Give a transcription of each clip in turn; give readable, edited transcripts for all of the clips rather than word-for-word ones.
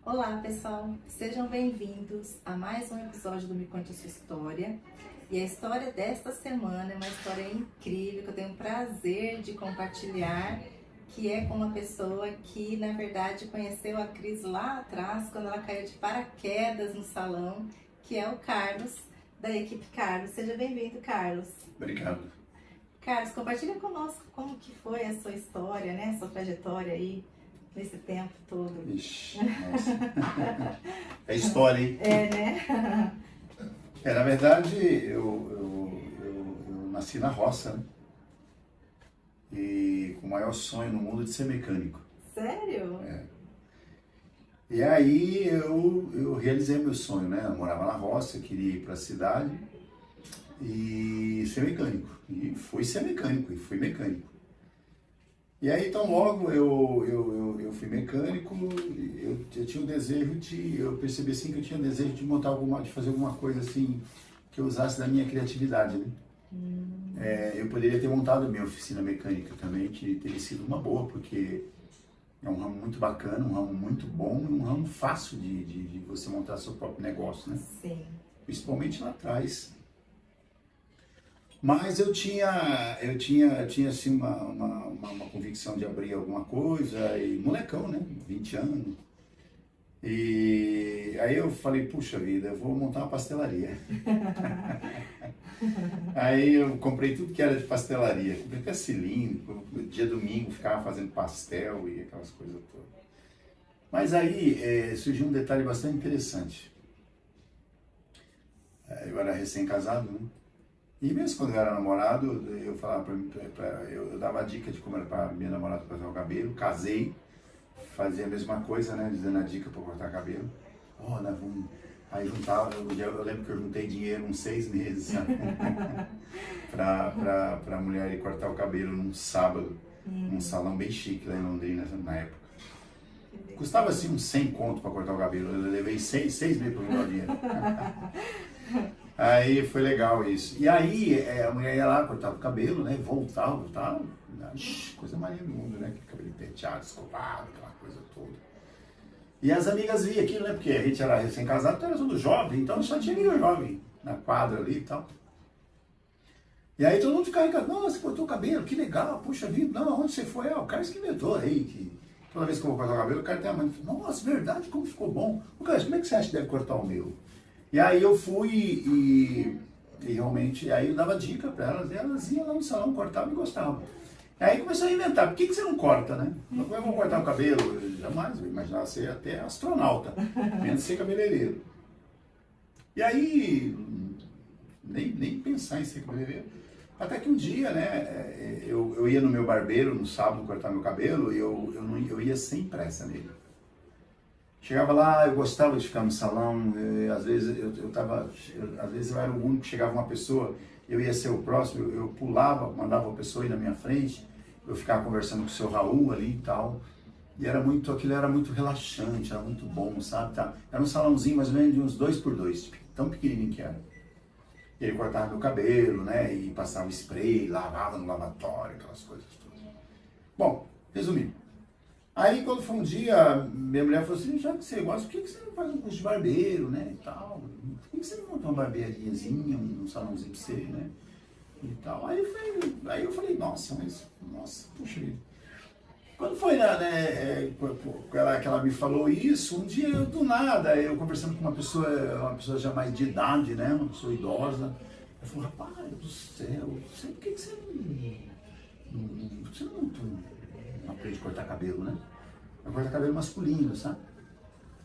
Olá pessoal, sejam bem-vindos a mais um episódio do Me Conte a Sua História. E a história desta semana é uma história incrível que eu tenho o prazer de compartilhar, que é com uma pessoa que na verdade conheceu a Cris lá atrás, quando ela caiu de paraquedas no salão, que é o Carlos, da equipe Carlos. Seja bem-vindo, Carlos. Obrigado. Carlos, compartilha conosco como que foi a sua história, né? Sua trajetória aí nesse tempo todo. Ixi, nossa. É história, hein? É, né? Na verdade, eu nasci na roça, né? E com o maior sonho no mundo de ser mecânico. Sério? É. E aí eu realizei meu sonho, né? Eu morava na roça, queria ir para a cidade e ser mecânico. E fui ser mecânico, e fui mecânico. E aí, então, logo eu fui mecânico, eu tinha o desejo eu percebi assim que eu tinha o desejo de de fazer alguma coisa assim, que eu usasse da minha criatividade, né? Eu poderia ter montado minha oficina mecânica também, que teria sido uma boa, porque é um ramo muito bacana, um ramo muito bom, e um ramo fácil de você montar seu próprio negócio, né? Sim. Principalmente lá atrás. Mas eu tinha assim uma convicção de abrir alguma coisa, e molecão, né? 20 anos. E aí eu falei, puxa vida, eu vou montar uma pastelaria. Aí eu comprei tudo que era de pastelaria, comprei até cilindro, dia domingo ficava fazendo pastel e aquelas coisas todas. Mas aí surgiu um detalhe bastante interessante. Eu era recém-casado, né? E mesmo quando eu era namorado, eu falava eu dava a dica de como era para minha namorada cortar o cabelo, casei, fazia a mesma coisa, né, dando a dica para cortar cabelo. Aí juntava, eu lembro que eu juntei dinheiro uns 6 meses, sabe? pra mulher ir cortar o cabelo num sábado, num salão bem chique lá em Londrina, na época. Custava assim uns 100 conto para cortar o cabelo, eu levei 6 meses para juntar o dinheiro. Aí foi legal isso. E aí a mulher ia lá, cortava o cabelo, né? Voltava. Coisa mais do mundo, né? Que cabelo penteado, escovado, aquela coisa toda. E as amigas viam aquilo, né? Porque a gente era recém-casado, então era tudo jovem, então só tinha amigo jovem na quadra ali e tal. E aí todo mundo ficava em nossa, você cortou o cabelo, que legal, puxa vida, não, onde você foi? O Carlos que inventou aí, que toda vez que eu vou cortar o cabelo, o cara tem a mãe, nossa, verdade, como ficou bom. Carlos, como é que você acha que deve cortar o meu? E aí eu fui e realmente, aí eu dava dica para elas, e elas iam lá no salão, cortavam e gostavam. Aí começou a inventar, por que você não corta, né? Eu vou cortar o cabelo, jamais, eu imaginava ser até astronauta, menos ser cabeleireiro. E aí, nem pensar em ser cabeleireiro. Até que um dia, né, eu ia no meu barbeiro no sábado cortar meu cabelo e eu ia sem pressa nele. Chegava lá, eu gostava de ficar no salão, às vezes às vezes eu era o único, chegava uma pessoa, eu ia ser o próximo, eu pulava, mandava a pessoa ir na minha frente, eu ficava conversando com o seu Raul ali e tal, e aquilo era muito relaxante, era muito bom, sabe? Era um salãozinho mais ou menos de uns 2x2, tão pequenininho que era. E ele cortava meu cabelo, né, e passava spray, lavava no lavatório, aquelas coisas todas. Bom, resumindo. Aí quando foi um dia, minha mulher falou assim, já que você gosta, por que você não faz um curso de barbeiro, né, e tal? Por que você não monta uma barbeariazinha, um salãozinho pra você, né, e tal? Aí eu falei, nossa, puxa vida. Quando foi, né, que ela me falou isso, um dia do nada, eu conversando com uma pessoa já mais de idade, né, uma pessoa idosa, eu falei, rapaz do céu, por que você não aprende a cortar cabelo, né? Eu cortar cabelo masculino, sabe?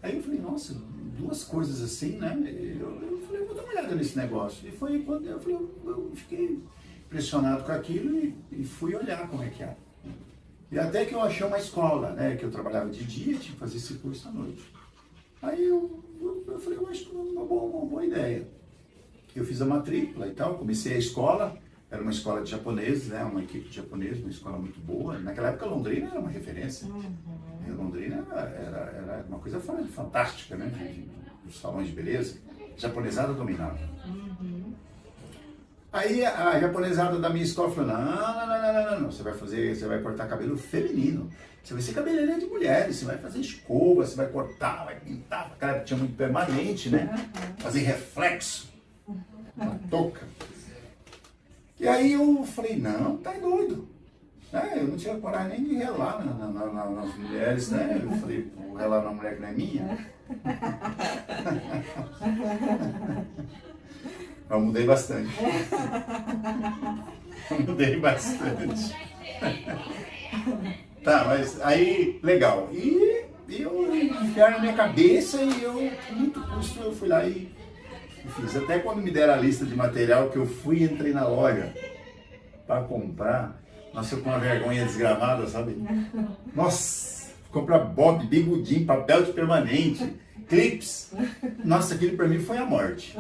Aí eu falei, nossa, duas coisas assim, né? Eu falei, vou dar uma olhada nesse negócio. E foi quando eu fiquei impressionado com aquilo e fui olhar como é que era. E até que eu achei uma escola, né? Que eu trabalhava de dia, tinha que fazer esse curso à noite. Aí eu falei, eu acho que é uma boa ideia. Eu fiz a matrícula e tal, comecei a escola. Era uma escola de japoneses, né? Uma equipe de japoneses, uma escola muito boa. Naquela época, Londrina era uma referência. E Londrina era uma coisa fantástica, né? Dos salões de beleza. A japonesada dominava. Aí a japonesada da minha escola falou, não, você vai cortar cabelo feminino. Você vai ser cabeleireira de mulheres, você vai fazer escova, você vai cortar, vai pintar. Cara, tinha muito permanente, né? Fazer reflexo, uma touca. E aí eu falei, não, tá doido. Eu não tinha coragem nem de relar nas mulheres, né? Eu falei, vou relar na mulher que não é minha. Eu mudei bastante. Tá, mas aí, legal. E eu enfiaram na minha cabeça e eu, com muito custo, eu fui lá e fiz. Até quando me deram a lista de material que eu fui e entrei na loja para comprar, nossa, eu com uma vergonha desgramada, sabe? Nossa, comprar bob, bigodinho, papel de permanente, clips. Nossa, aquilo para mim foi a morte.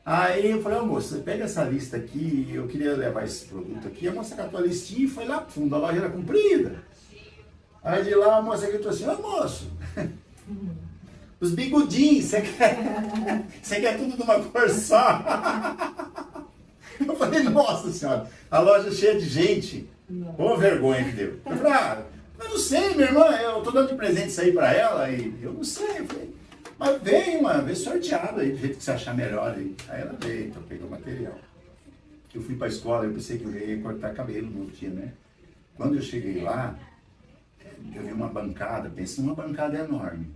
Aí eu falei, moça, pega essa lista aqui, eu queria levar esse produto aqui. A moça catou a listinha e foi lá pro fundo, a loja era comprida. Aí de lá a moça gritou assim, moço, os bigodinhos, você quer tudo de uma cor só? Eu falei, nossa senhora, a loja cheia de gente, ô vergonha que deu. Eu falei, eu não sei, minha irmã, eu tô dando de presente isso aí pra ela, e eu não sei. Eu falei, mas vem sorteado aí, do jeito que você achar melhor aí. Aí ela veio, então pegou o material. Eu fui pra escola, eu pensei que eu ia cortar cabelo no outro dia, né? Quando eu cheguei lá, eu vi uma bancada, pensei numa bancada enorme,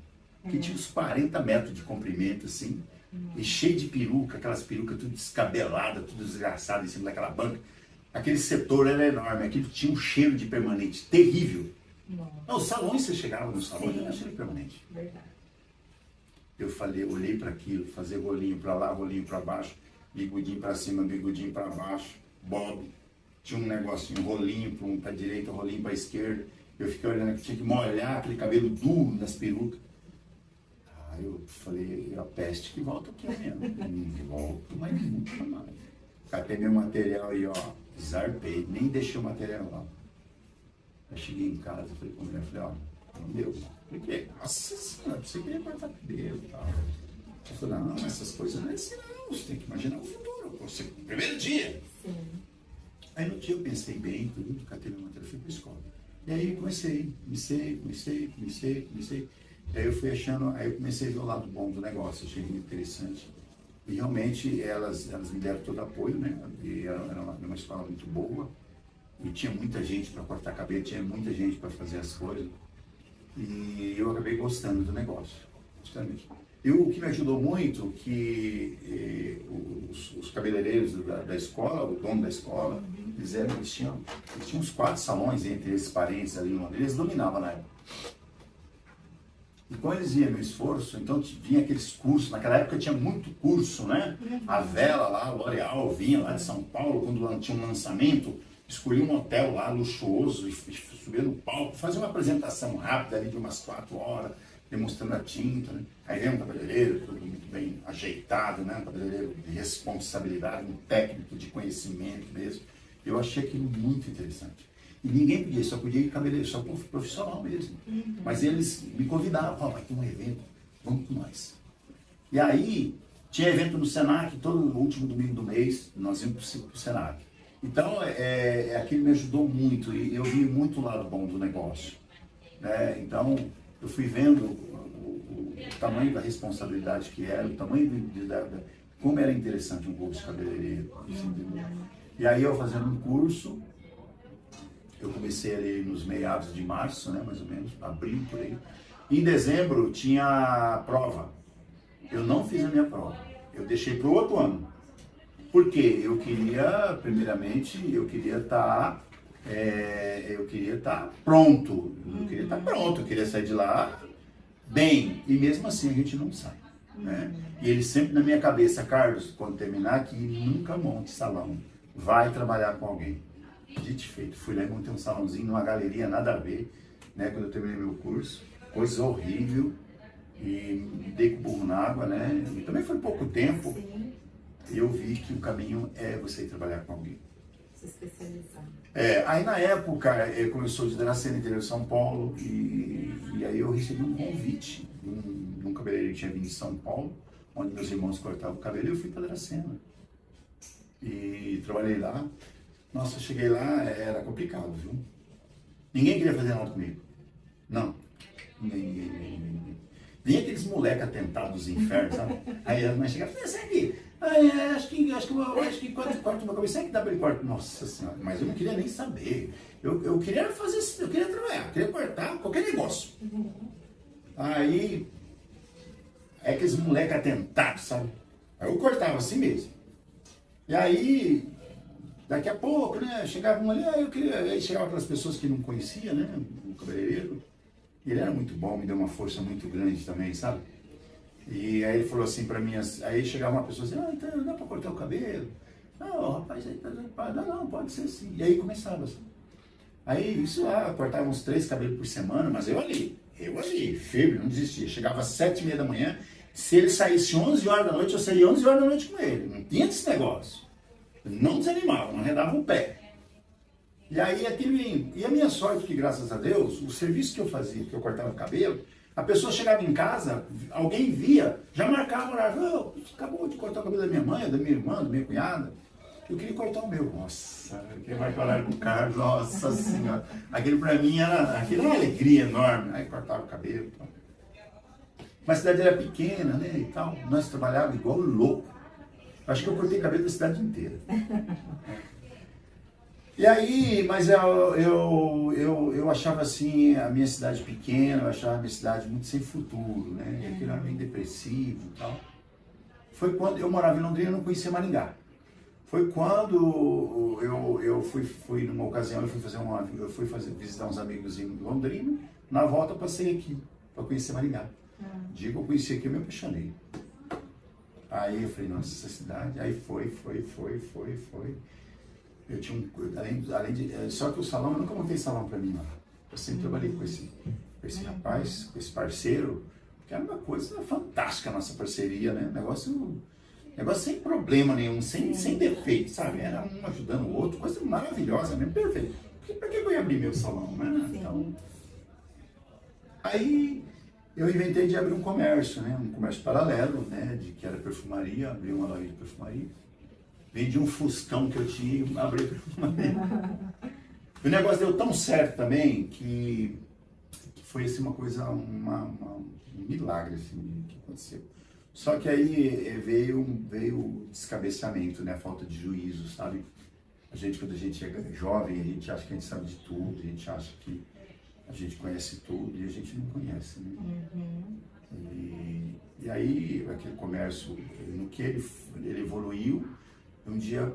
que tinha uns 40 metros de comprimento, assim, e cheio de peruca, aquelas perucas tudo descabeladas, tudo desgraçado em cima daquela banca. Aquele setor era enorme, aquilo tinha um cheiro de permanente terrível. Não, os salões, você chegava no salão, era cheiro de permanente. Verdade. Eu falei, olhei para aquilo, fazer rolinho para lá, rolinho para baixo, bigodinho para cima, bigodinho para baixo, bob. Tinha um negocinho, rolinho para a direita, rolinho para a esquerda. Eu fiquei olhando que tinha que molhar aquele cabelo duro nas perucas. Aí eu falei, a peste que volta aqui amanhã. Não volto, mas nunca mais. Catei meu material aí, ó, zarpei, nem deixei o material lá. Aí cheguei em casa, falei com a mulher, falei, ó, não deu. Por quê? Nossa senhora, você queria cortar cabelo e tal. Eu falei, não, essas coisas não é assim não, você tem que imaginar o futuro, você, primeiro dia. Sim. Aí no dia eu pensei bem, tudo, catei meu material, fui pra escola. E aí comecei. Aí eu fui achando, aí eu comecei a ver o lado bom do negócio, achei muito interessante. E realmente elas me deram todo apoio, né? E era uma escola muito boa. E tinha muita gente para cortar cabelo, tinha muita gente para fazer as coisas. E eu acabei gostando do negócio, justamente. E o que me ajudou muito, que os cabeleireiros da escola, o dono da escola, eles tinham uns 4 salões entre esses parentes ali em Londres, eles dominavam na época. E quando eles viam meu esforço, então vinha aqueles cursos, naquela época tinha muito curso, né? A Vela lá, o L'Oréal vinha lá de São Paulo, quando tinha um lançamento, escolhia um hotel lá luxuoso e subia no palco, fazia uma apresentação rápida ali de umas 4 horas, demonstrando a tinta, né? Aí vem um cabeleireiro, tudo muito bem ajeitado, né? Um cabeleireiro de responsabilidade, um técnico de conhecimento mesmo. Eu achei aquilo muito interessante. E ninguém podia, só podia ir cabeleireiro, só profissional mesmo. Mas eles me convidavam, vai ter um evento, vamos com nós. E aí, tinha evento no Senac, todo último domingo do mês, nós íamos para o Senac. Então, aquilo me ajudou muito e eu vi muito o lado bom do negócio. Né? Então, eu fui vendo o tamanho da responsabilidade que era, o tamanho como era interessante um curso de cabeleireiro. E aí, eu fazendo um curso, eu comecei ali nos meados de março, né, mais ou menos, abril, por aí. Em dezembro, tinha prova. Eu não fiz a minha prova. Eu deixei para o outro ano. Porque eu queria, primeiramente, eu queria estar pronto. Eu queria sair de lá bem. E mesmo assim a gente não sai. Né? E ele sempre na minha cabeça, Carlos, quando terminar aqui, nunca monte salão. Vai trabalhar com alguém. Dito e feito. Fui lá e montei um salãozinho numa galeria, nada a ver, né? Quando eu terminei meu curso. Coisa horrível. E me dei com o burro na água, né? E também foi pouco tempo. Sim. E eu vi que o caminho é você ir trabalhar com alguém. Se especializar. Aí na época, começou de Dracena, interior de São Paulo, e aí eu recebi um convite de um cabeleireiro que tinha vindo de São Paulo, onde meus irmãos cortavam o cabelo, e eu fui para Dracena. E trabalhei lá. Nossa, eu cheguei lá, era complicado, viu? Ninguém queria fazer nada comigo. Não. Ninguém. Nem aqueles moleques atentados dos infernos, sabe? Aí a mãe chegava e falava, aqui. Acho que corta uma cabeça, que dá pra ele cortar. Nossa Senhora, mas eu não queria nem saber. Eu queria fazer, eu queria trabalhar, eu queria cortar qualquer negócio. Aí, é aqueles moleques atentados, sabe? Aí eu cortava assim mesmo. E aí, daqui a pouco, né, chegavam ali, aí chegavam aquelas pessoas que não conhecia, né, o cabeleireiro. Ele era muito bom, me deu uma força muito grande também, sabe? E aí ele falou assim pra mim, aí chegava uma pessoa assim, então dá pra cortar o cabelo? Não, rapaz, aí não, pode ser sim. E aí começava assim. Aí isso lá, cortava uns 3 cabelos por semana, mas eu ali, firme, não desistia. Chegava às 7h30 da manhã, se ele saísse 11 horas da noite, eu saía 11 horas da noite com ele. Não tinha esse negócio. Eu não desanimava, não arredava o pé. E aí e a minha sorte, que graças a Deus, o serviço que eu fazia, que eu cortava o cabelo, a pessoa chegava em casa, alguém via, já marcava o horário, acabou de cortar o cabelo da minha mãe, da minha irmã, da minha cunhada. Eu queria cortar o meu. Nossa, eu queria marcar o horário com o cara, nossa senhora. Aquilo pra mim era uma alegria enorme. Aí cortava o cabelo. Tal. Mas a cidade era pequena, né, e tal. Nós trabalhávamos igual louco. Acho que eu cortei cabelo da cidade inteira. E aí, mas eu achava assim, a minha cidade pequena, eu achava a minha cidade muito sem futuro, né? Aquilo era meio depressivo e tal. Foi quando eu morava em Londrina e não conhecia Maringá. Foi quando eu fui numa ocasião, eu fui visitar uns amigos em Londrina, na volta eu passei aqui, para conhecer Maringá. Dia que eu conheci aqui, eu me apaixonei. Aí eu falei, nossa, essa cidade, aí foi. Eu tinha só que o salão, eu nunca montei salão para mim lá. Eu sempre trabalhei com esse rapaz, com esse parceiro, que era uma coisa fantástica a nossa parceria, né? Negócio sem problema nenhum, sem defeito, sabe? Era um ajudando o outro, coisa maravilhosa mesmo, perfeito. Para que eu ia abrir meu salão, né? Então, aí eu inventei de abrir um comércio, né? Um comércio paralelo, né? Que era perfumaria, abri uma loja de perfumaria. Vendi um Fuscão que eu tinha e abri a perfumaria. O negócio deu tão certo também que foi assim uma coisa, um milagre assim, que aconteceu. Só que aí veio o descabeçamento, né? A falta de juízo, sabe? Quando a gente é jovem, a gente acha que a gente sabe de tudo, a gente acha que a gente conhece tudo e a gente não conhece, né? E aí, aquele comércio, no que ele evoluiu, um dia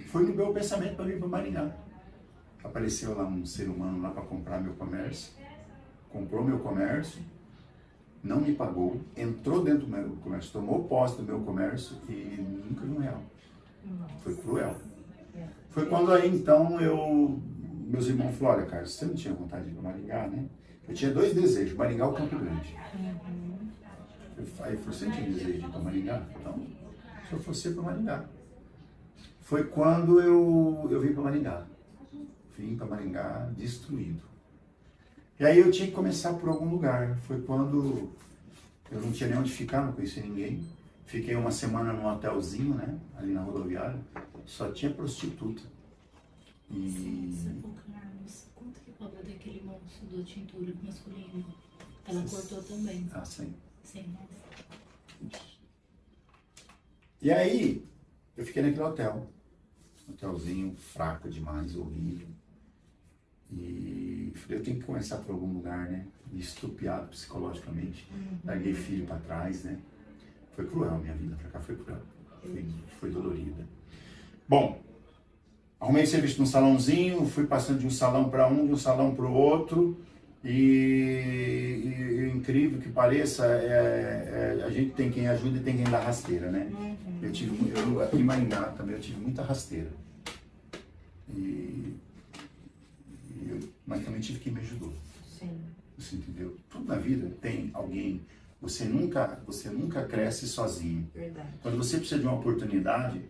foi no meu pensamento para vir para Maringá. Apareceu lá um ser humano lá para comprar meu comércio, comprou meu comércio, não me pagou, entrou dentro do meu comércio, tomou posse do meu comércio e nunca viu um real. Foi cruel. Foi quando aí então meus irmãos falaram, olha, Carlos, você não tinha vontade de ir para Maringá, né? Eu tinha 2 desejos, Maringá ou Campo Grande. Aí você não tinha desejo de ir para Maringá? Então, se eu fosse ir para Maringá. Foi quando eu vim para Maringá. Vim para Maringá destruído. E aí eu tinha que começar por algum lugar. Foi quando eu não tinha nem onde ficar, não conhecia ninguém. Fiquei uma semana num hotelzinho, né? Ali na rodoviária. Só tinha prostituta. Quanto que cobra daquele moço do tintura masculino? Ela cortou também. Ah, sim. Sim. E aí, eu fiquei naquele hotel. Hotelzinho fraco demais, horrível. E falei, eu tenho que começar por algum lugar, né? Estupiado psicologicamente. Larguei filho para trás, né? Foi cruel, minha vida pra cá foi cruel. Foi dolorida. Bom, arrumei serviço num salãozinho, fui passando de um salão para um, de um salão para o outro. E incrível que pareça, a gente tem quem ajuda e tem quem dá rasteira, né? Aqui em Maringá também eu tive muita rasteira. Mas também tive quem me ajudou. Sim. Você entendeu? Tudo na vida tem alguém. Você nunca cresce sozinho. Verdade. Quando você precisa de uma oportunidade,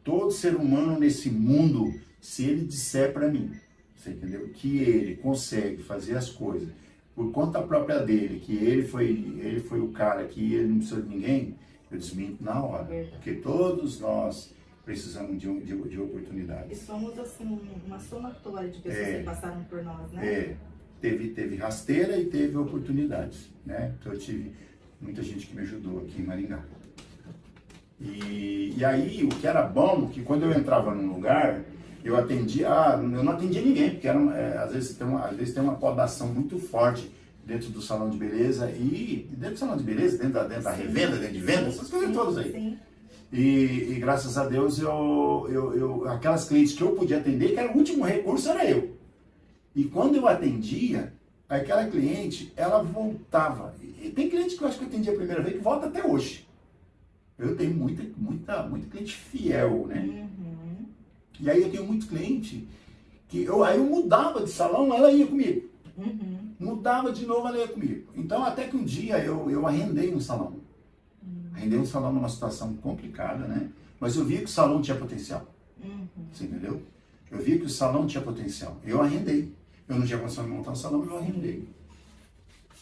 todo ser humano nesse mundo, se ele disser para mim, você entendeu? Que ele consegue fazer as coisas por conta própria dele, que ele foi o cara, que ele não precisa de ninguém, eu desminto na hora. Porque todos nós precisando de oportunidades. E somos assim, uma somatória de pessoas que passaram por nós, né? Teve rasteira e teve oportunidades, né? Então eu tive muita gente que me ajudou aqui em Maringá. E aí, o que era bom, que quando eu entrava num lugar, eu não atendia ninguém, porque às vezes tem uma podação muito forte dentro do salão de beleza, e dentro do salão de beleza, dentro da revenda, dentro de venda, essas coisas todas aí. Sim. E graças a Deus, aquelas clientes que eu podia atender, que era o último recurso, era eu. E quando eu atendia, aquela cliente, ela voltava. E tem cliente que eu acho que eu atendi a primeira vez que volta até hoje. Eu tenho muita cliente fiel, né? Uhum. E aí eu tenho muito cliente que aí eu mudava de salão, ela ia comigo. Uhum. Mudava de novo, ela ia comigo. Então até que um dia eu arrendei um salão. Arrendei um salão numa situação complicada, né? Mas eu via que o salão tinha potencial. Uhum. Você entendeu? Eu via que o salão tinha potencial. Eu arrendei. Eu não tinha condição de montar um salão, eu arrendei.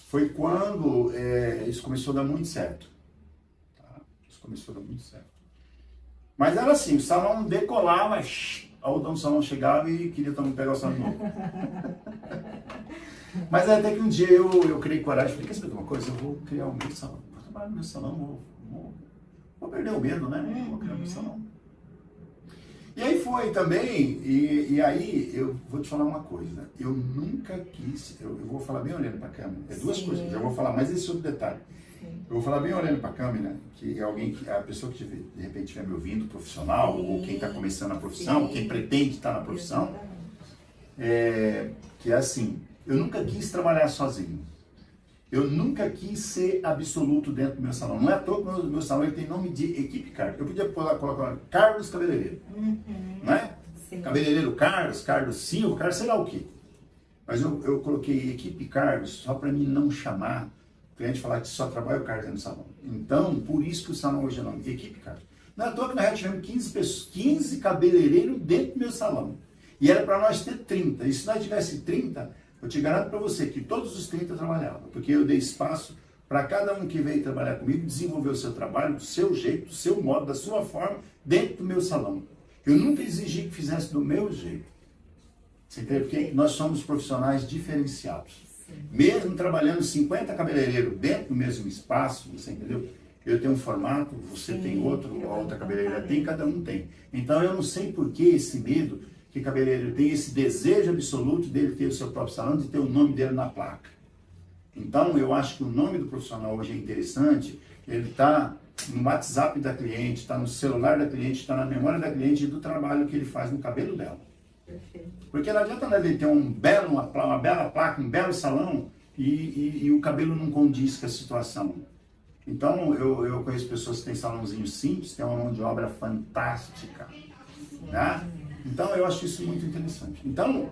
Foi quando isso começou a dar muito certo. Tá? Isso começou a dar muito certo. Mas era assim, o salão decolava, o dono do salão chegava e queria também pegar o salão de novo. Mas até que um dia eu criei coragem e falei, quer saber de uma coisa? Eu vou criar o meu salão. Vou trabalhar no meu salão, vou perder o medo, né? Vou criar o meu salão. E aí foi também, e aí eu vou te falar uma coisa, eu nunca quis, eu vou falar bem olhando para a câmera, duas coisas, já vou falar mais esse outro detalhe. Eu vou falar bem olhando para a câmera, que é a pessoa que de repente estiver me ouvindo, profissional, ou quem está começando a profissão, quem pretende estar na profissão, que é assim, eu nunca quis trabalhar sozinho. Eu nunca quis ser absoluto dentro do meu salão. Não é à toa que o meu salão ele tem nome de equipe Carlos. Eu podia colocar Carlos Cabeleireiro, não é? Sim. Cabeleireiro Carlos, Carlos Silva, Carlos sei lá o quê. Mas eu coloquei equipe Carlos só para mim não chamar o cliente falar que só trabalha o Carlos dentro do salão. Então, por isso que o salão hoje é nome equipe Carlos. Não é à toa que nós já tivemos 15 cabeleireiros dentro do meu salão. E era para nós ter 30. E se nós tivesse 30... eu te garanto para você que todos os 30 trabalhavam, porque eu dei espaço para cada um que veio trabalhar comigo desenvolver o seu trabalho, do seu jeito, do seu modo, da sua forma, dentro do meu salão. Eu nunca exigi que fizesse do meu jeito. Você entende? Porque nós somos profissionais diferenciados. Sim. Mesmo trabalhando 50 cabeleireiros dentro do mesmo espaço, você entendeu? Eu tenho um formato, você tem outro, a outra cabeleireira tem, cada um tem. Então eu não sei por que esse medo que cabeleireiro tem, esse desejo absoluto dele ter o seu próprio salão, de ter o nome dele na placa. Então, eu acho que o nome do profissional hoje é interessante, ele está no WhatsApp da cliente, está no celular da cliente, está na memória da cliente e do trabalho que ele faz no cabelo dela. Perfeito. Porque não adianta ele ter uma bela placa, um belo salão e o cabelo não condiz com a situação. Então, eu conheço pessoas que têm salãozinhos simples, têm uma mão de obra fantástica, né? Então, eu acho isso muito interessante. Então,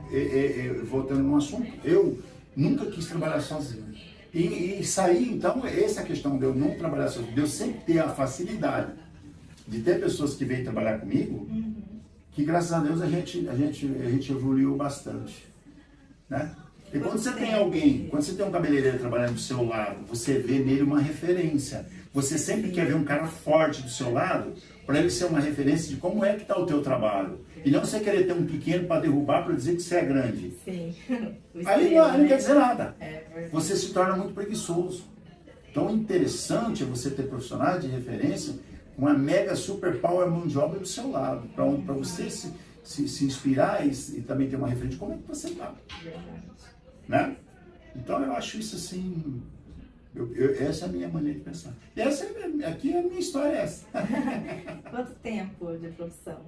voltando no assunto, eu nunca quis trabalhar sozinho. E sair, então, essa questão de eu não trabalhar sozinho, de eu sempre ter a facilidade de ter pessoas que vêm trabalhar comigo, que graças a Deus a gente evoluiu bastante, né? E quando você tem alguém, quando você tem um cabeleireiro trabalhando do seu lado, você vê nele uma referência. Você sempre quer ver um cara forte do seu lado, para ele ser uma referência de como é que está o teu trabalho. E não você querer ter um pequeno para derrubar, para dizer que você é grande. Sim. Aí não quer dizer nada. Você se torna muito preguiçoso. Então, interessante é você ter profissionais de referência com uma mega super power mão de obra do seu lado, para você se inspirar e também ter uma referência de como é que você está. Né? Então, eu acho isso assim... essa é a minha maneira de pensar. E aqui a minha história é essa. Quanto tempo de profissão?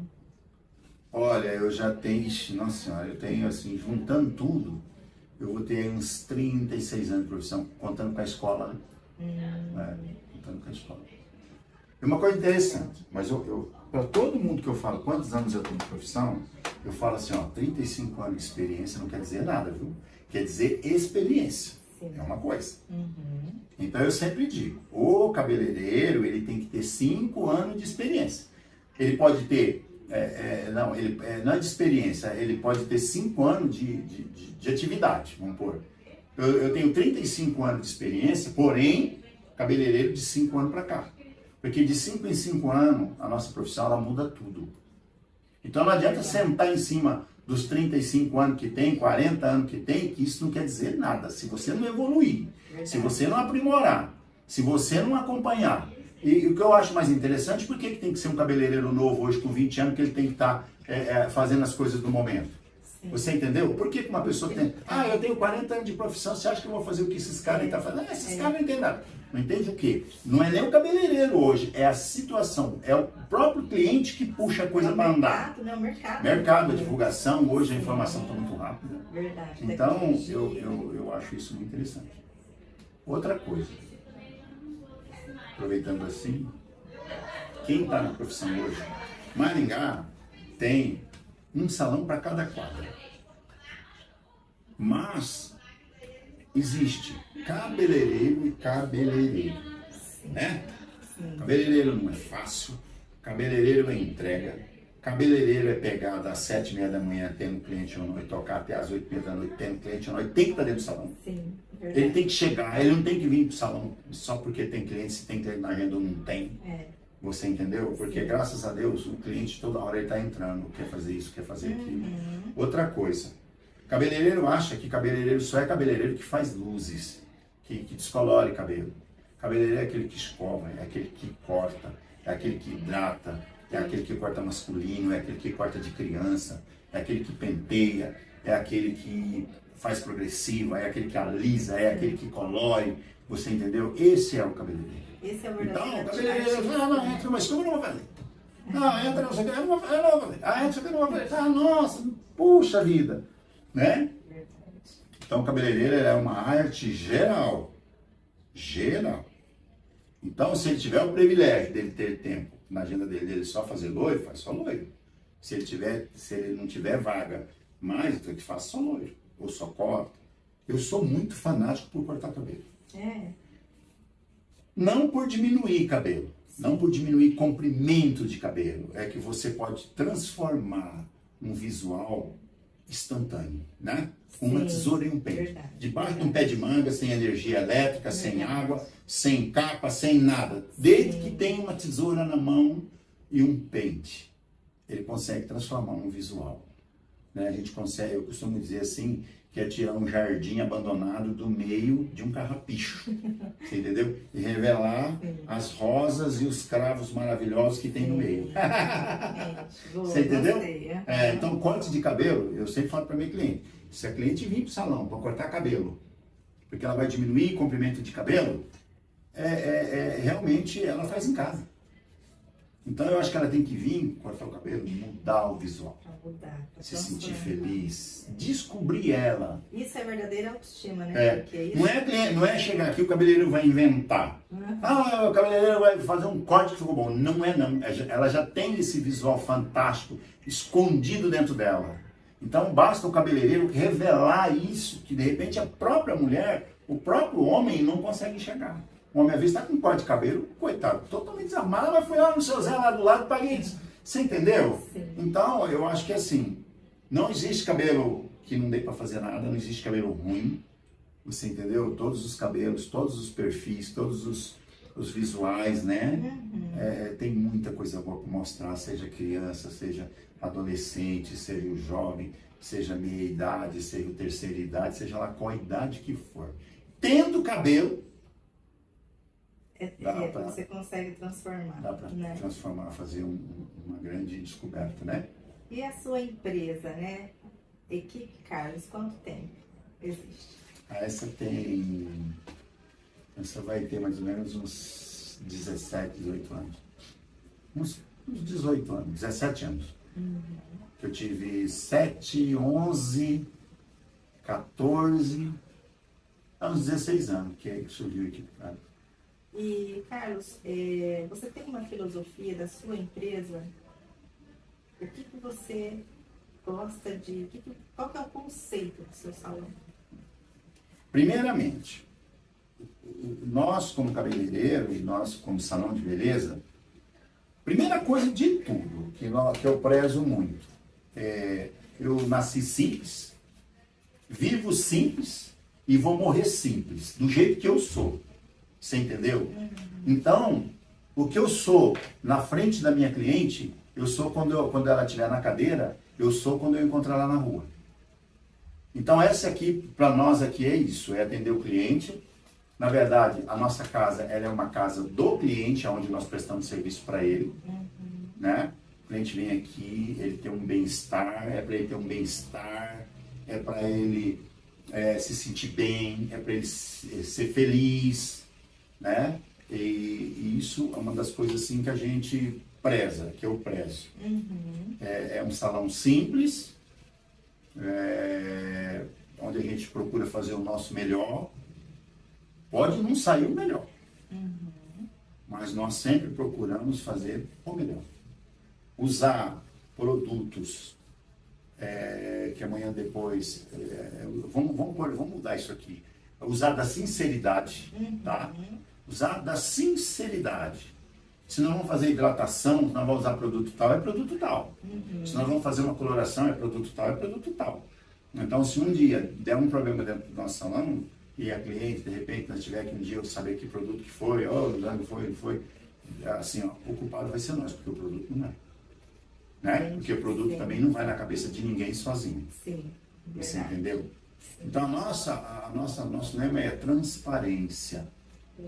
Olha, eu já tenho, nossa senhora, eu tenho assim, juntando tudo, eu vou ter uns 36 anos de profissão, contando com a escola, né? Contando com a escola. É uma coisa interessante, mas para todo mundo que eu falo quantos anos eu tenho de profissão, eu falo assim, 35 anos de experiência não quer dizer nada, viu? Quer dizer experiência. Sim. É uma coisa. Então eu sempre digo, o cabeleireiro ele tem que ter 5 anos de experiência. Ele pode ter, não é de experiência, ele pode ter 5 anos de atividade, vamos pôr. Eu tenho 35 anos de experiência, porém, cabeleireiro de 5 anos para cá. Porque de 5 em 5 anos, a nossa profissão ela muda tudo. Então não adianta sentar em cima dos 35 anos que tem, 40 anos que tem, que isso não quer dizer nada. Se você não evoluir, se você não aprimorar, se você não acompanhar. E o que eu acho mais interessante, por que tem que ser um cabeleireiro novo hoje com 20 anos que ele tem que estar fazendo as coisas do momento? Sim. Você entendeu? Por que uma pessoa tem... eu tenho 40 anos de profissão, você acha que eu vou fazer o que esses caras estão fazendo? Esses caras não entendem nada. Não entende o quê? Não é nem o cabeleireiro hoje, é a situação. É o próprio cliente que puxa a coisa para andar. Né? O mercado. Mercado, a divulgação, hoje a informação está muito rápida. Verdade. Então, eu acho isso muito interessante. Outra coisa, aproveitando assim, quem está na profissão hoje, Maringá tem um salão para cada quadra. Mas existe cabeleireiro e cabeleireiro, né? Sim. Cabeleireiro não é fácil, cabeleireiro é entrega, cabeleireiro é pegar das 7h30 da manhã tendo cliente ou não e tocar até as 8h30 da noite tendo cliente ou não, ele tem que estar dentro do salão. Sim, ele tem que chegar, ele não tem que vir para o salão só porque tem cliente, se tem cliente na agenda ou não tem. Você entendeu? Porque graças a Deus o cliente toda hora ele está entrando, quer fazer isso, quer fazer aquilo. Outra coisa, cabeleireiro acha que cabeleireiro só é cabeleireiro que faz luzes, que descolore cabelo. Cabeleireiro é aquele que escova, é aquele que corta, é aquele que hidrata, é aquele que corta masculino, é aquele que corta de criança, é aquele que penteia, é aquele que faz progressiva, é aquele que alisa, é aquele que colore. Você entendeu? Esse é o cabeleireiro. Esse é o verdadeiro. Então, o cabeleireiro, não, entra, mas como eu não vou fazer? Não, entra, não sei o que, eu não vou fazer. Entra, eu não vou fazer. Nossa, puxa vida. Né? Então, o cabeleireiro é uma arte geral. Geral. Então, se ele tiver o privilégio dele ter tempo na agenda dele só fazer loiro, faz só loiro. Se ele não tiver vaga mais, então ele faz só loiro. Ou só corta. Eu sou muito fanático por cortar cabelo. Não por diminuir cabelo. Não por diminuir comprimento de cabelo. É que você pode transformar um visual instantâneo, né? Uma tesoura e um pente. Debaixo de um pé de manga, sem energia elétrica, sem água, sem capa, sem nada. Desde que tenha uma tesoura na mão e um pente, ele consegue transformar um visual. Né? A gente consegue, eu costumo dizer assim, que é tirar um jardim abandonado do meio de um carrapicho. Você entendeu? E revelar as rosas e os cravos maravilhosos que tem no meio. Você entendeu? Então, corte de cabelo, eu sempre falo para meu cliente, se a cliente vir para o salão para cortar cabelo, porque ela vai diminuir o comprimento de cabelo, realmente ela faz em casa. Então eu acho que ela tem que vir, cortar o cabelo, mudar o visual. Se sentir feliz, descobrir ela. Isso é verdadeira autoestima, né? Porque não é chegar aqui, o cabeleireiro vai inventar. O cabeleireiro vai fazer um corte que ficou bom. Não é não. Ela já tem esse visual fantástico escondido dentro dela. Então basta o cabeleireiro revelar isso, que de repente a própria mulher, o próprio homem não consegue enxergar. O homem às vezes está com um corte de cabelo, coitado, totalmente desarmado, mas foi lá no seu Zé, lá do lado, paguei isso. Você entendeu? Sim. Então, eu acho que assim, não existe cabelo que não dê para fazer nada, não existe cabelo ruim. Você entendeu? Todos os cabelos, todos os perfis, todos os visuais, né? Tem muita coisa boa para mostrar, seja criança, seja adolescente, seja o jovem, seja meia idade, seja terceira idade, seja lá qual a idade que for. Tendo cabelo, você consegue transformar. Dá para transformar, fazer uma grande descoberta, né? E a sua empresa, né? Equipe Carlos, quanto tempo existe? Essa vai ter mais ou menos uns 17, 18 anos. Uns 18 anos, 17 anos. Eu tive 7, 11, 14, uns 16 anos, que é aí que surgiu a Equipe Carlos. E, Carlos, você tem uma filosofia da sua empresa? O que você gosta de... Qual que é o conceito do seu salão? Primeiramente, nós como cabeleireiro e nós como salão de beleza, primeira coisa de tudo que eu prezo muito, eu nasci simples, vivo simples e vou morrer simples, do jeito que eu sou. Você entendeu? Então, o que eu sou na frente da minha cliente, eu sou quando ela estiver na cadeira, eu sou quando eu encontrar ela na rua. Então essa aqui, para nós aqui é isso, é atender o cliente. Na verdade, a nossa casa, ela é uma casa do cliente, onde nós prestamos serviço para ele, né? O cliente vem aqui, ele tem um bem-estar, é para ele ter um bem-estar, é para ele se sentir bem, é para ele ser feliz, né? E isso é uma das coisas assim que a gente preza, que eu prezo. É um salão simples, onde a gente procura fazer o nosso melhor. Pode não sair o melhor, mas nós sempre procuramos fazer o melhor. Usar produtos que amanhã depois... vamos mudar isso aqui. Usar da sinceridade, tá? Usar da sinceridade. Se nós vamos fazer hidratação, se nós vamos usar produto tal, é produto tal. Se nós vamos fazer uma coloração, é produto tal, é produto tal. Então, se um dia der um problema dentro do nosso salão, e a cliente, de repente, nós tiver que um dia eu saber que produto que foi, foi, assim, ó, o culpado vai ser nós, porque o produto não é. Né? Porque o produto também não vai na cabeça de ninguém sozinho. Sim, você entendeu? Então, nosso lema é transparência.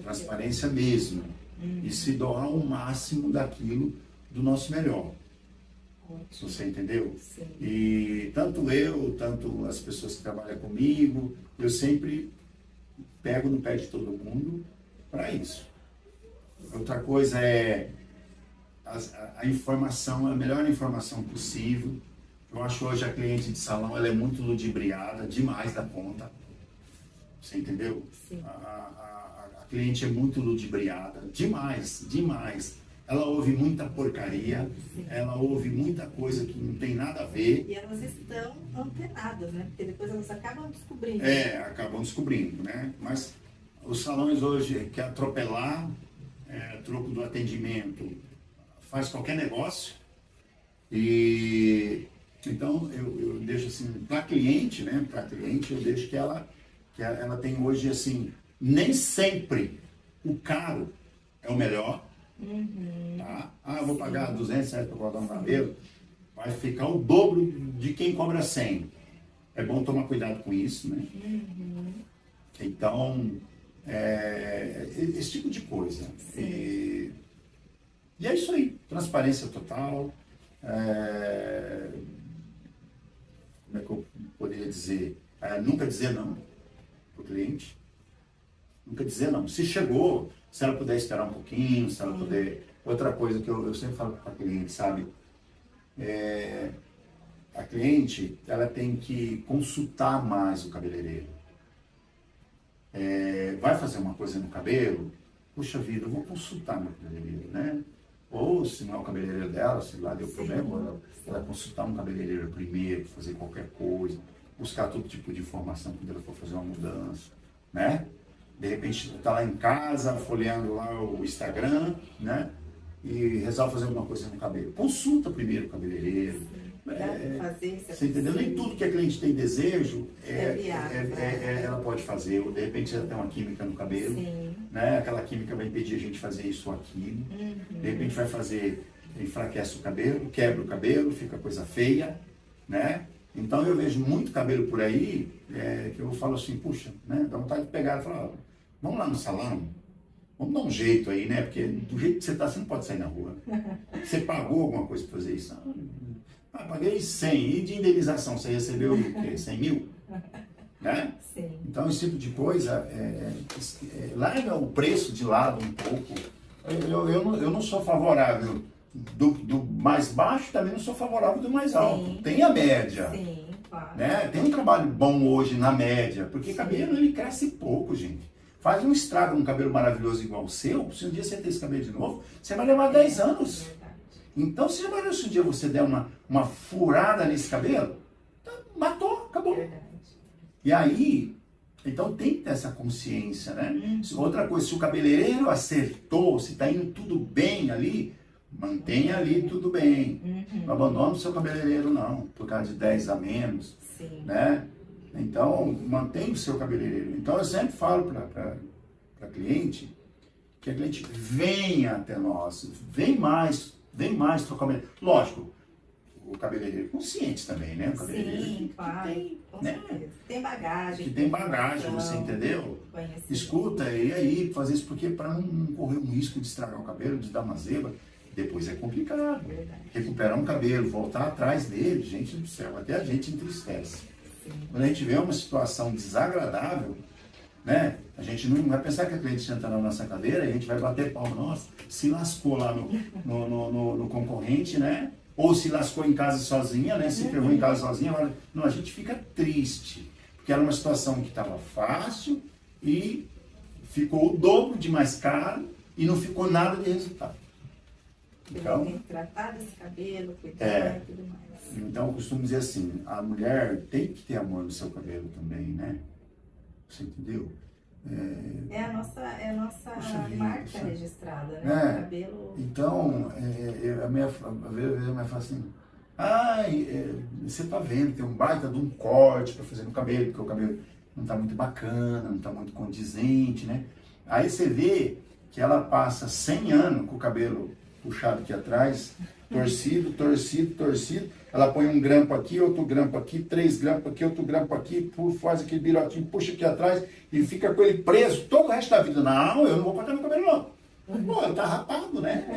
Transparência mesmo. E se doar o máximo daquilo do nosso melhor. Você entendeu? Sim. E tanto as pessoas que trabalham comigo, eu sempre pego no pé de todo mundo para isso. Outra coisa é a informação, a melhor informação possível. Eu acho hoje a cliente de salão, ela é muito ludibriada, demais da conta. Você entendeu? Sim. A cliente é muito ludibriada, demais. Ela ouve muita porcaria, ela ouve muita coisa que não tem nada a ver. E elas estão antenadas, né? Porque depois elas acabam descobrindo. Acabam descobrindo, né? Mas os salões hoje quer atropelar, troco do atendimento, faz qualquer negócio. E então eu deixo assim, para a cliente, né? Para a cliente eu deixo que ela tem hoje assim, nem sempre o caro é o melhor. Tá? Eu vou pagar 200 reais para cortar um cabelo, vai ficar o dobro de quem cobra 100. É bom tomar cuidado com isso, né? Então, esse tipo de coisa. E é isso aí, transparência total. Como é que eu poderia dizer? Nunca dizer não para o cliente. Nunca dizer não. Se chegou, se ela puder esperar um pouquinho, se ela puder... Outra coisa que eu sempre falo para a cliente, sabe? A cliente, ela tem que consultar mais o cabeleireiro. Vai fazer uma coisa no cabelo? Puxa vida, eu vou consultar meu cabeleireiro, né? Ou se não é o cabeleireiro dela, se lá deu problema, ela consultar um cabeleireiro primeiro, fazer qualquer coisa, buscar todo tipo de informação quando ela for fazer uma mudança, né? De repente está lá em casa, folheando lá o Instagram, né? E resolve fazer alguma coisa no cabelo. Consulta primeiro o cabeleireiro. Você entendeu? Nem tudo que a cliente tem desejo ela pode fazer. Ou de repente ela tem uma química no cabelo, né? Aquela química vai impedir a gente de fazer isso ou aquilo. De repente vai fazer, enfraquece o cabelo, quebra o cabelo, fica coisa feia, né? Então eu vejo muito cabelo por aí que eu falo assim, puxa, né? Dá vontade de pegar e falar, vamos lá no salão, vamos dar um jeito aí, né? Porque do jeito que você está, você não pode sair na rua. Você pagou alguma coisa para fazer isso? Paguei 100. E de indenização, você recebeu o quê? 100 mil? Né? Sim. Então, esse tipo de coisa, larga o preço de lado um pouco. Eu não sou favorável do mais baixo, também não sou favorável do mais alto. Tem a média. Sim, claro. Né? Tem um trabalho bom hoje na média, porque cabelo ele cresce pouco, gente. Faz um estrago num cabelo maravilhoso igual o seu, se um dia você ter esse cabelo de novo, você vai levar 10 anos. Então, se um dia você der uma furada nesse cabelo, matou, acabou. E aí, então tem que ter essa consciência, né? Outra coisa, se o cabeleireiro acertou, se está indo tudo bem ali, mantenha ali tudo bem. Não abandone o seu cabeleireiro não, por causa de 10 a menos, né? Então, mantenha o seu cabeleireiro. Então, eu sempre falo para a cliente que a cliente venha até nós, vem mais Vem mais trocar cabelo. Lógico, o cabeleireiro consciente também, né? O cabeleireiro Sim, claro, com né? certeza. Tem bagagem. Que tem bagagem, você entendeu? Escuta, e aí, fazer isso porque para não correr um risco de estragar o cabelo, de dar uma zeba, depois é complicado. Verdade. Recuperar um cabelo, voltar atrás dele, gente do céu, até a gente entristece. Sim. Quando a gente vê uma situação desagradável, né? A gente não vai pensar que a cliente senta na nossa cadeira e a gente vai bater palma, nossa, se lascou lá no concorrente, né? Ou se lascou em casa sozinha, né? Se ferrou em casa sozinha. Agora, não, a gente fica triste, porque era uma situação que estava fácil e ficou o dobro de mais caro e não ficou nada de resultado. Então, tem que tratar desse cabelo, cuidar e tudo mais. Então, eu costumo dizer assim, a mulher tem que ter amor no seu cabelo também, né? Você entendeu? É a nossa Puxa marca vida, registrada, né? O cabelo... Então, às vezes a minha fala assim, você tá vendo, tem um baita de um corte para fazer no cabelo, porque o cabelo não tá muito bacana, não tá muito condizente, né? Aí você vê que ela passa 100 anos com o cabelo puxado aqui atrás, torcido, ela põe um grampo aqui, outro grampo aqui, 3 grampos aqui, outro grampo aqui, faz aquele birotinho, puxa aqui atrás e fica com ele preso todo o resto da vida. Não, eu não vou cortar meu cabelo não. Pô, ele tá rapado, né?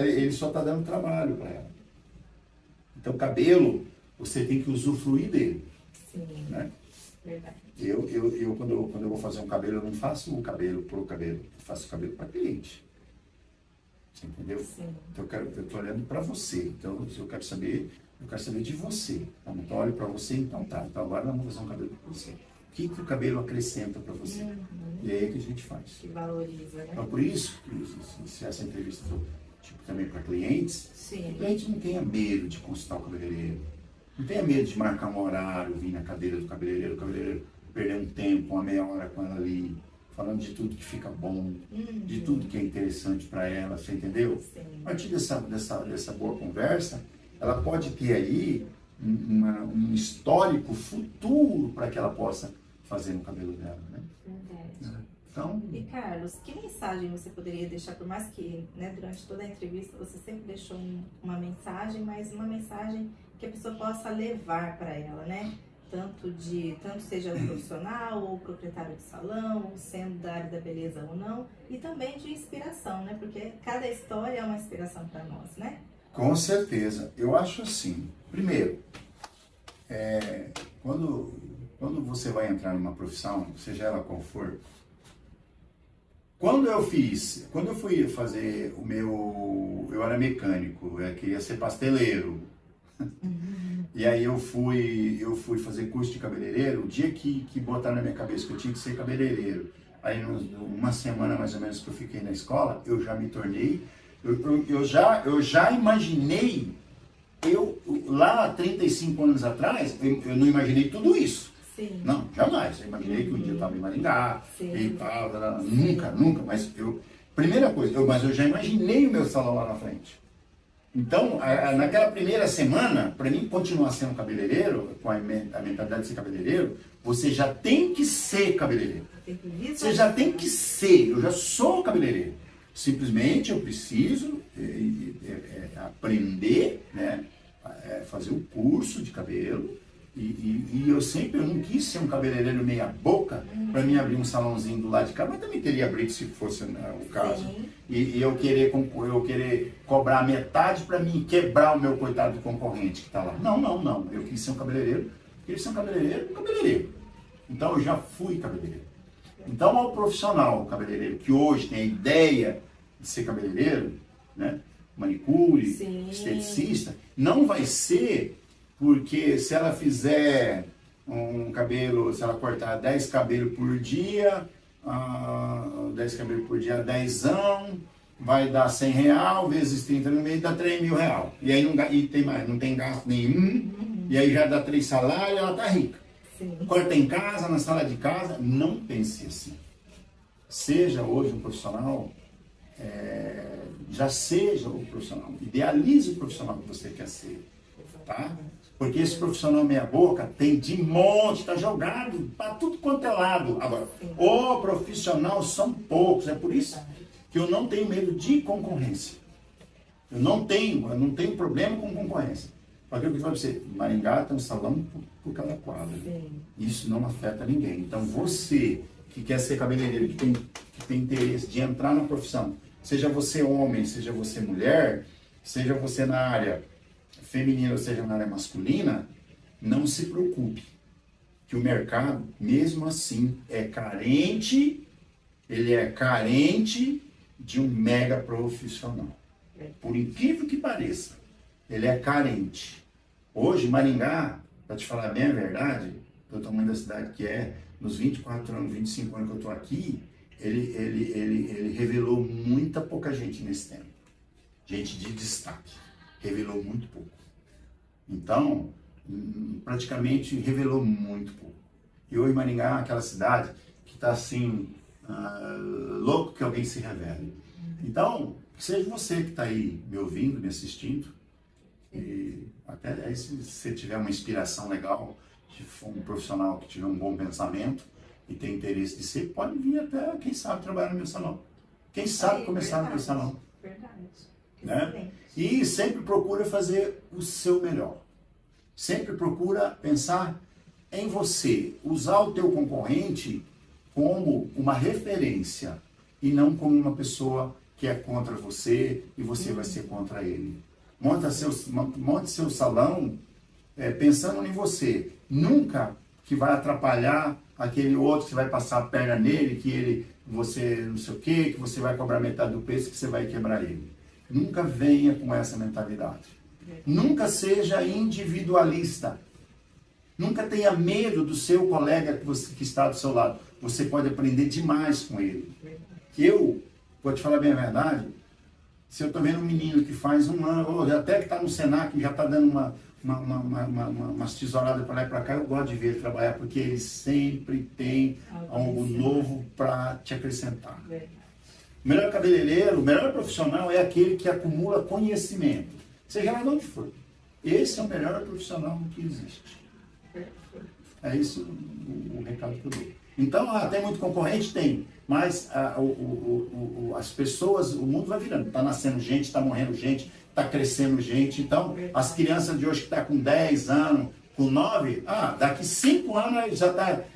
Ele só tá dando trabalho para ela. Então, cabelo, você tem que usufruir dele. Sim, né? Verdade. Quando eu vou fazer um cabelo, eu não faço o cabelo pro cabelo, eu faço o cabelo para cliente. Você entendeu? Sim. Então eu tô olhando para você. Então eu quero saber de você. Tá? Então olho para você, então tá. Então agora nós vamos fazer um cabelo para você. O que o cabelo acrescenta para você? E aí é que a gente faz. Que valoriza, né? Então por isso, se essa entrevista for tipo, também para clientes, Sim. o cliente não tenha medo de consultar o cabeleireiro. Não tenha medo de marcar um horário, vir na cadeira do cabeleireiro, o cabeleireiro perder um tempo, uma meia hora com ela ali, falando de tudo que fica bom, de tudo que é interessante para ela, você entendeu? Sim. A partir dessa boa conversa, ela pode ter aí um histórico futuro para que ela possa fazer no cabelo dela, né? Verdade. Então, E Carlos, que mensagem você poderia deixar, por mais que durante toda a entrevista você sempre deixou uma mensagem, mas uma mensagem que a pessoa possa levar para ela, né? Tanto seja profissional ou proprietário de salão, sendo da área da beleza ou não, e também de inspiração, né? Porque cada história é uma inspiração para nós, né? Com certeza. Eu acho assim, primeiro, quando você vai entrar numa profissão, seja ela qual for, quando eu fui fazer eu era mecânico, eu queria ser pasteleiro. E aí eu fui fazer curso de cabeleireiro, o dia que botaram na minha cabeça que eu tinha que ser cabeleireiro, aí uma semana mais ou menos que eu fiquei na escola, eu já me tornei, eu já imaginei, lá há 35 anos atrás, eu não imaginei tudo isso. Sim. Não, jamais. Eu imaginei que um dia eu estava em Maringá, e tal, nunca, mas primeira coisa, mas eu já imaginei o meu salão lá na frente. Então, naquela primeira semana, para mim continuar sendo cabeleireiro, com a mentalidade de ser cabeleireiro, você já tem que ser cabeleireiro. Você já tem que ser, eu já sou cabeleireiro. Simplesmente eu preciso aprender, né, fazer o curso de cabelo. E eu não quis ser um cabeleireiro meia boca para mim abrir um salãozinho do lado de cá, mas também teria abrido se fosse o caso. E eu querer cobrar metade para mim quebrar o meu coitado do concorrente que está lá. Não. Eu quis ser um cabeleireiro, cabeleireiro. Então eu já fui cabeleireiro. Então ao profissional cabeleireiro que hoje tem a ideia de ser cabeleireiro, né, manicure, esteticista, não vai ser. Porque se ela fizer um cabelo, se ela cortar 10 cabelos por dia, 10 cabelos por dia, 10 vai dar R$100, vezes 30 no mês, dá R$3.000. E aí não tem gasto nenhum, e aí já dá 3 salários, ela tá rica. Sim. Corta em casa, na sala de casa, não pense assim. Seja hoje um profissional, já seja o profissional, idealize o profissional que você quer ser, tá? Porque esse profissional meia boca tem de monte, está jogado para tudo quanto é lado. Agora, o profissional são poucos, é por isso que eu não tenho medo de concorrência. Eu não tenho problema com concorrência. Porque eu falo para você, Maringá tem um salão por cada quadra. Sim. Isso não afeta ninguém. Então você que quer ser cabeleireiro, que tem interesse de entrar na profissão, seja você homem, seja você mulher, seja você na área feminina ou seja na área masculina, não se preocupe, que o mercado, mesmo assim, ele é carente de um mega profissional. Por incrível que pareça, ele é carente. Hoje, Maringá, para te falar bem a verdade, do tamanho da cidade que é, nos 24 anos, 25 anos que eu estou aqui, ele revelou muita pouca gente nesse tempo. Gente de destaque. Revelou muito pouco. Então, praticamente revelou muito pouco. E hoje Maringá é aquela cidade que está assim, louco que alguém se revele. Então, seja você que está aí me ouvindo, me assistindo, e até aí se você tiver uma inspiração legal, se for um profissional que tiver um bom pensamento e tem interesse de ser, pode vir até, quem sabe, trabalhar no meu salão. Quem sabe começar no meu salão. Verdade. Né? E sempre procura fazer o seu melhor. Sempre procura pensar em você, usar o teu concorrente como uma referência e não como uma pessoa que é contra você e você vai ser contra ele. Monte seu salão pensando em você. Nunca que vai atrapalhar aquele outro que vai passar a perna nele, você não sei o quê, que você vai cobrar metade do preço, que você vai quebrar ele. Nunca venha com essa mentalidade. Nunca seja individualista. Nunca tenha medo do seu colega que está do seu lado. Você pode aprender demais com ele. Eu, vou te falar bem a verdade, se eu estou vendo um menino que faz um ano, ou até que está no Senac, já está dando umas tesouradas para lá e para cá, eu gosto de ver ele trabalhar, porque ele sempre tem algo novo para te acrescentar. O melhor cabeleireiro, o melhor profissional é aquele que acumula conhecimento, seja lá de onde for. Esse é o melhor profissional que existe. É isso o recado que eu dou. Então, tem muito concorrente? Tem. Mas as pessoas, o mundo vai virando. Está nascendo gente, está morrendo gente, está crescendo gente. Então, as crianças de hoje que estão com 10 anos, com 9, daqui 5 anos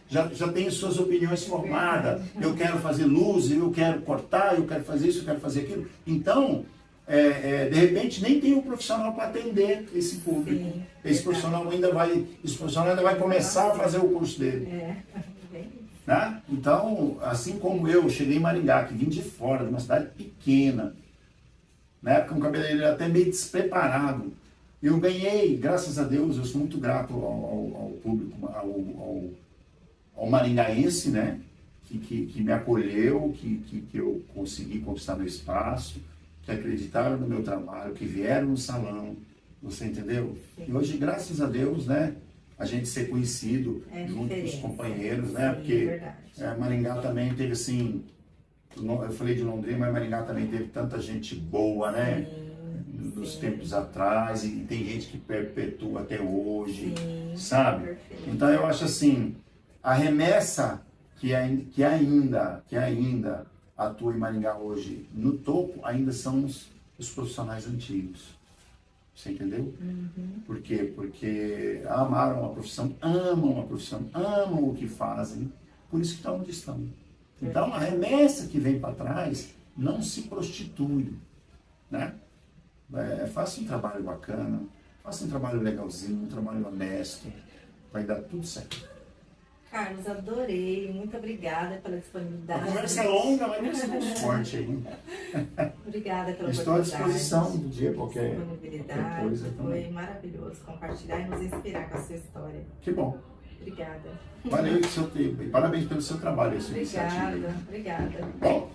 já tem suas opiniões formadas. Eu quero fazer luz, eu quero cortar, eu quero fazer isso, eu quero fazer aquilo. Então, de repente, nem tem um profissional para atender esse público. Sim, esse profissional ainda vai começar a fazer o curso dele. Né? Então, assim como eu cheguei em Maringá, que vim de fora, de uma cidade pequena, na época um cabeleireiro até meio despreparado, eu ganhei, graças a Deus, eu sou muito grato ao público, ao maringaense, né? que me acolheu, que eu consegui conquistar meu espaço, que acreditaram no meu trabalho, que vieram no salão, você entendeu? E hoje, graças a Deus, né? A gente ser conhecido junto com os companheiros, né? Sim, Porque Maringá também teve assim, eu falei de Londrina, mas Maringá também teve tanta gente boa, né? Nos tempos atrás, e tem gente que perpetua até hoje, sabe? Perfeito. Então eu acho assim, a remessa que ainda atua em Maringá hoje no topo, ainda são os profissionais antigos. Você entendeu? Por quê? Porque amaram a profissão, amam o que fazem, por isso que estão onde estão. Então, a remessa que vem para trás não se prostitui, né? Faça um trabalho bacana, faça um trabalho legalzinho, um trabalho honesto, vai dar tudo certo. Carlos, adorei. Muito obrigada pela disponibilidade. A conversa é longa, mas não se dá forte aí. Obrigada pela Estou à oportunidade. disposição do dia, qualquer coisa. Foi maravilhoso compartilhar e nos inspirar com a sua história. Que bom. Obrigada. Valeu pelo seu tempo e parabéns pelo seu trabalho, a sua iniciativa. Obrigada. Bom.